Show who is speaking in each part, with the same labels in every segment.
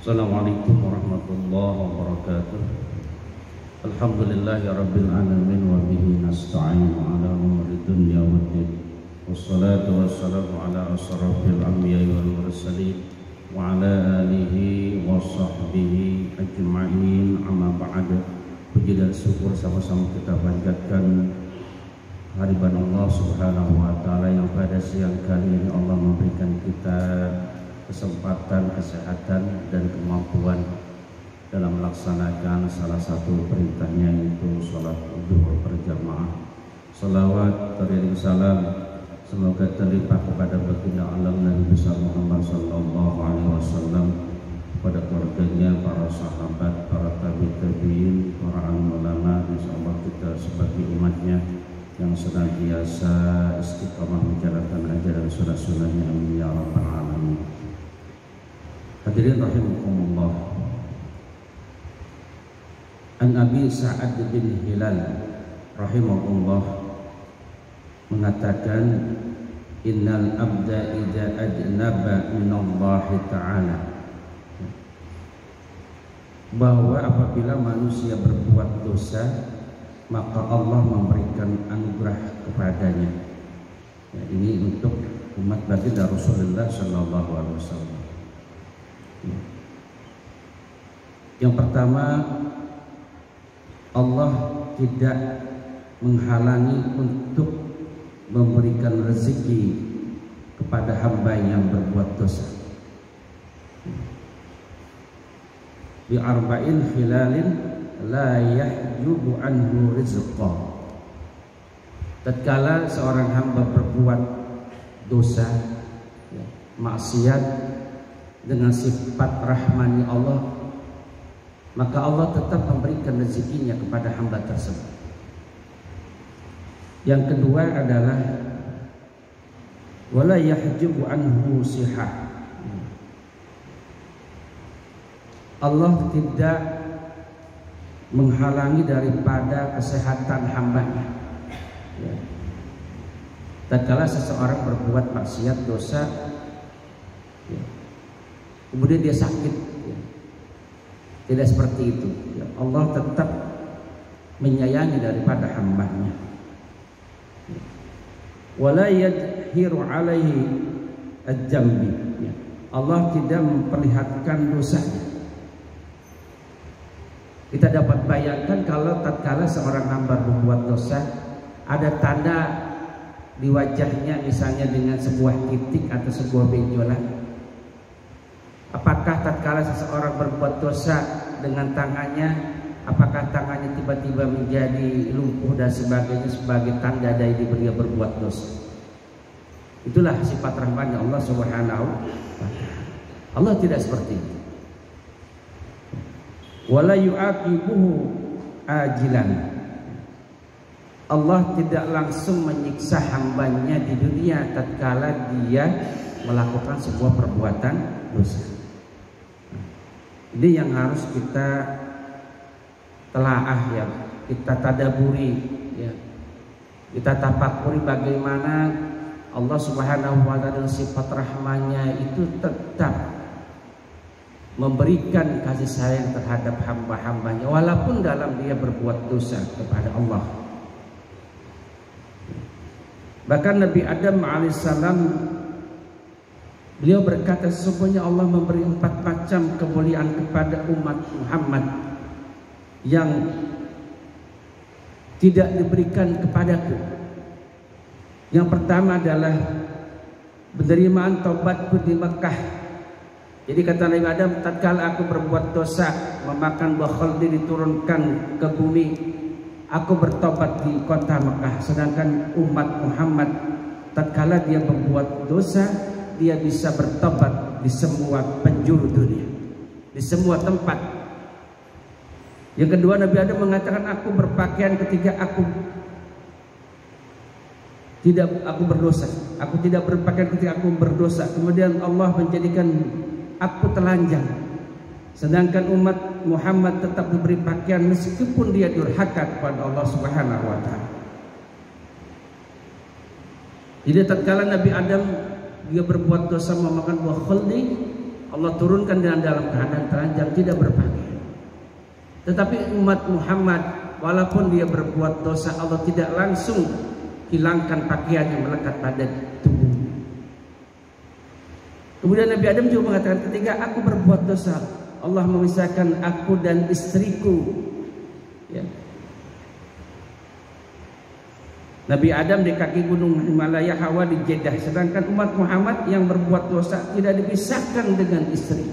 Speaker 1: Assalamualaikum warahmatullahi wabarakatuh. Alhamdulillahi rabbil alamin wa bihi nasta'inu ala umuri dunya waddin. Wassalatu wassalamu ala asrafil anbiya'i wal mursalin wa ala alihi wa sahbihi ajma'in, amma ba'd. Puji dan syukur sama-sama kita panjatkan hadirat Allah Subhanahu wa taala yang pada siang kali ini Allah memberikan kita kesempatan, kesehatan dan kemampuan dalam melaksanakan salah satu perintahnya, yaitu sholat zuhur berjamaah. Salawat teriring salam semoga terlimpah kepada baginda alam Nabi besar Muhammad sallallahu alaihi wasallam, kepada keluarganya, para sahabat, para tabi'in, para alim ulama, insyaallah kita sebagai umatnya yang senantiasa istiqamah menjalankan ajaran sunnah-sunnahnya, amin ya rabbal alamin. Hadirin rahimakumullah. An Abi Sa'ad bin Hilal rahimahullah mengatakan, innal abda idza ajnaba minallahi ta'ala, bahwa apabila manusia berbuat dosa maka Allah memberikan anugerah kepadanya. Ya, ini untuk umat baginda Rasulullah sallallahu alaihi wasallam. Yang pertama, Allah tidak menghalangi untuk memberikan rezeki kepada hamba yang berbuat dosa. Bi arba'in hilalin la yahjubu anhu rizqa. Tatkala seorang hamba berbuat dosa, maksiat dengan sifat rahmani Allah, maka Allah tetap memberikan rezekinya kepada hamba tersebut. Yang kedua adalah wala yahjubu anhu sihah. Allah tidak menghalangi daripada kesehatan hambanya. Ya. Tatkala seseorang berbuat maksiat dosa, ya, kemudian dia sakit, ya, tidak seperti itu. Ya, Allah tetap menyayangi daripada hambanya. Ya. Wala yadhiru alaihi ad-dambi. Ya. Allah tidak memperlihatkan dosanya. Kita dapat bayangkan kalau tatkala seorang hamba berbuat dosa, ada tanda di wajahnya misalnya dengan sebuah titik atau sebuah benjolan. Apakah tatkala seseorang berbuat dosa dengan tangannya, apakah tangannya tiba-tiba menjadi lumpuh dan sebagainya sebagai tanda dari dia berbuat dosa? Itulah sifat rahmatnya Allah Subhanahu wa ta'ala. Allah tidak seperti itu. Wala yu'aqibuhu ajilan. Allah tidak langsung menyiksa hambanya di dunia tatkala dia melakukan sebuah perbuatan dosa. Ini yang harus kita telaah, ya, kita tadaburi, ya, kita tafakuri bagaimana Allah Subhanahu wa ta'ala sifat rahmannya itu tetap memberikan kasih sayang terhadap hamba-hambanya walaupun dalam dia berbuat dosa kepada Allah. Bahkan Nabi Adam alaihissalam, beliau berkata, sesungguhnya Allah memberi 4 macam kemuliaan kepada umat Muhammad yang tidak diberikan kepadaku. Yang pertama adalah penerimaan taubatku di Mekah. Jadi kata Nabi Adam, tatkala aku berbuat dosa, memakan buah khaldi diturunkan ke bumi, aku bertobat di kota Mekah. Sedangkan umat Muhammad tatkala dia berbuat dosa, dia bisa bertobat di semua penjuru dunia, di semua tempat. Yang kedua, Nabi Adam mengatakan, aku berpakaian ketika aku berdosa. Aku tidak berpakaian ketika aku berdosa. Kemudian Allah menjadikan aku telanjang. Sedangkan umat Muhammad tetap diberi pakaian meskipun dia durhaka kepada Allah Subhanahu wa ta'ala. Jadi tatkala Nabi Adam dia berbuat dosa memakan buah khaldi, Allah turunkan dalam keadaan telanjang, tidak berpakaian. Tetapi umat Muhammad, walaupun dia berbuat dosa, Allah tidak langsung hilangkan pakaian yang melekat pada tubuh. Kemudian Nabi Adam juga mengatakan, ketika aku berbuat dosa, Allah memisahkan aku dan istriku. Ya. Nabi Adam di kaki gunung Himalaya, Hawa di Jeddah. Sedangkan umat Muhammad yang berbuat dosa tidak dipisahkan dengan istri.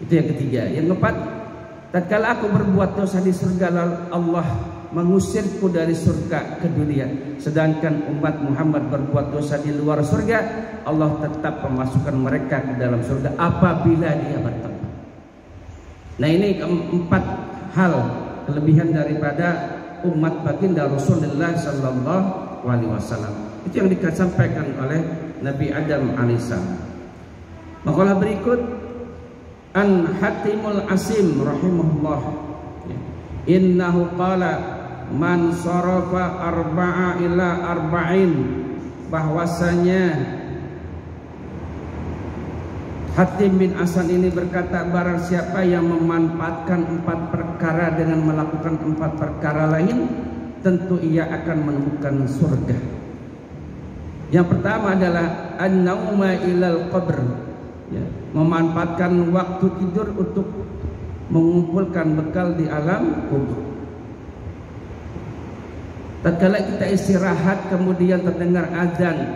Speaker 1: Itu yang ketiga. Yang keempat, tatkala aku berbuat dosa di surga, Allah mengusirku dari surga ke dunia. Sedangkan umat Muhammad berbuat dosa di luar surga, Allah tetap memasukkan mereka ke dalam surga apabila dia bertobat. Nah, ini keempat hal kelebihan daripada umat baginda Rasulullah sallallahu alaihi wasallam. Itu yang disampaikan oleh Nabi Adam alaihissalam. Makalah berikut, An Hatimul Asim rahimahullah, innahu qala man sarafa arba'a ila arba'in, bahwasanya Hatim bin Asan ini berkata, barang siapa yang memanfaatkan 4 perkara dengan melakukan 4 perkara lain, tentu ia akan menemukan surga. Yang pertama adalah an-nauma ilal qabr, ya, memanfaatkan waktu tidur untuk mengumpulkan bekal di alam kubur. Tatkala kita istirahat kemudian terdengar azan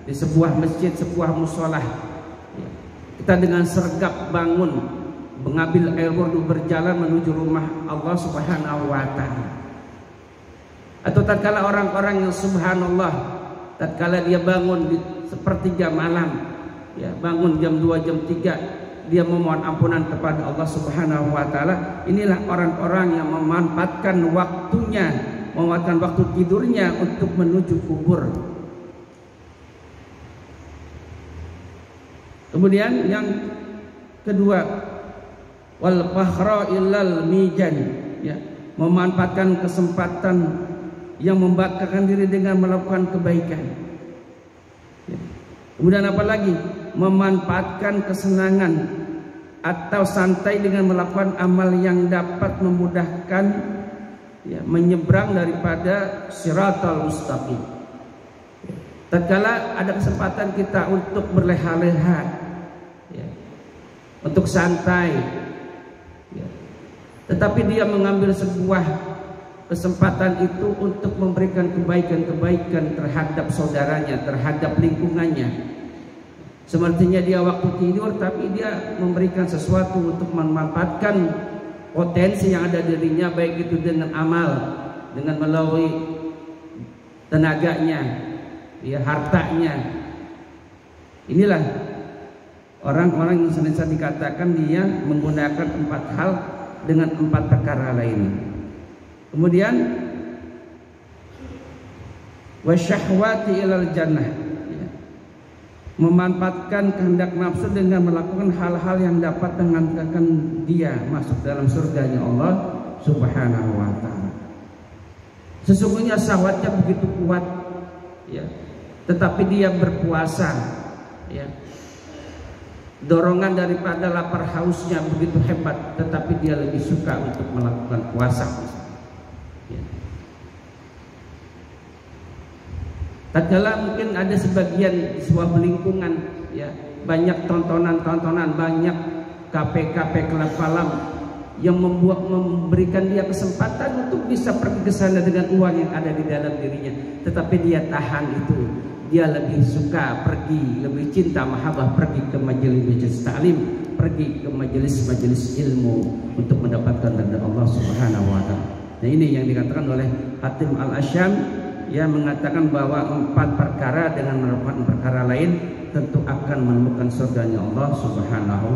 Speaker 1: di sebuah masjid, sebuah musholah, kita dengan sergap bangun, mengambil air wudu, berjalan menuju rumah Allah Subhanahu wa Ta'ala. Atau tatkala orang-orang yang subhanallah, tatkala dia bangun di sepertiga malam, ya, bangun jam 2, jam 3, dia memohon ampunan kepada Allah Subhanahu wa Ta'ala. Inilah orang-orang yang memanfaatkan waktunya, memanfaatkan waktu tidurnya untuk menuju kubur. Kemudian yang kedua, wal fakhra illal mijan, ya, memanfaatkan kesempatan yang membanggakan diri dengan melakukan kebaikan. Ya. Kemudian apa lagi? Memanfaatkan kesenangan atau santai dengan melakukan amal yang dapat memudahkan, ya, menyeberang daripada siratal mustaqim. Ya. Tatkala ada kesempatan kita untuk berleha-leha, ya, untuk santai, ya, tetapi dia mengambil sebuah kesempatan itu untuk memberikan kebaikan-kebaikan terhadap saudaranya, terhadap lingkungannya. Sepertinya dia waktu tidur, tapi dia memberikan sesuatu untuk memanfaatkan potensi yang ada dirinya, baik itu dengan amal, dengan melalui tenaganya, ya, hartanya. Inilah orang-orang yang senantiasa dikatakan dia menggunakan 4 hal dengan 4 perkara lainnya. Kemudian wasyahwati ilal jannah, ya, memanfaatkan kehendak nafsu dengan melakukan hal-hal yang dapat mengantarkan dia masuk dalam surganya Allah Subhanahu wa Ta'ala. Sesungguhnya syahwatnya begitu kuat, ya, tetapi dia berpuasa, ya. Dorongan daripada lapar hausnya begitu hebat, tetapi dia lebih suka untuk melakukan puasa. Ya. Tatkala mungkin ada sebagian di sebuah lingkungan, ya, banyak tontonan-tontonan, banyak kafe-kafe klub malam yang memberikan dia kesempatan untuk bisa pergi ke sana dengan uang yang ada di dalam dirinya, tetapi dia tahan itu. Dia lebih suka pergi, lebih cinta mahabbah pergi ke majelis ta'lim, pergi ke majelis-majelis ilmu untuk mendapatkan ridha Allah Subhanahu wa Ta'ala. Nah, ini yang dikatakan oleh Hatim al-Asyam, yang mengatakan bahwa 4 perkara dengan melakukan perkara lain tentu akan menemukan surganya Allah Subhanahu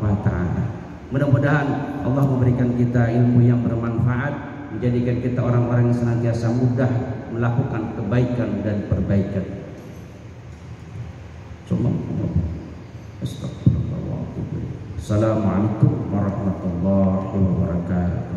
Speaker 1: wa Ta'ala. Mudah-mudahan Allah memberikan kita ilmu yang bermanfaat, menjadikan kita orang-orang yang senantiasa mudah melakukan kebaikan dan perbaikan. Assalamualaikum warahmatullahi wabarakatuh.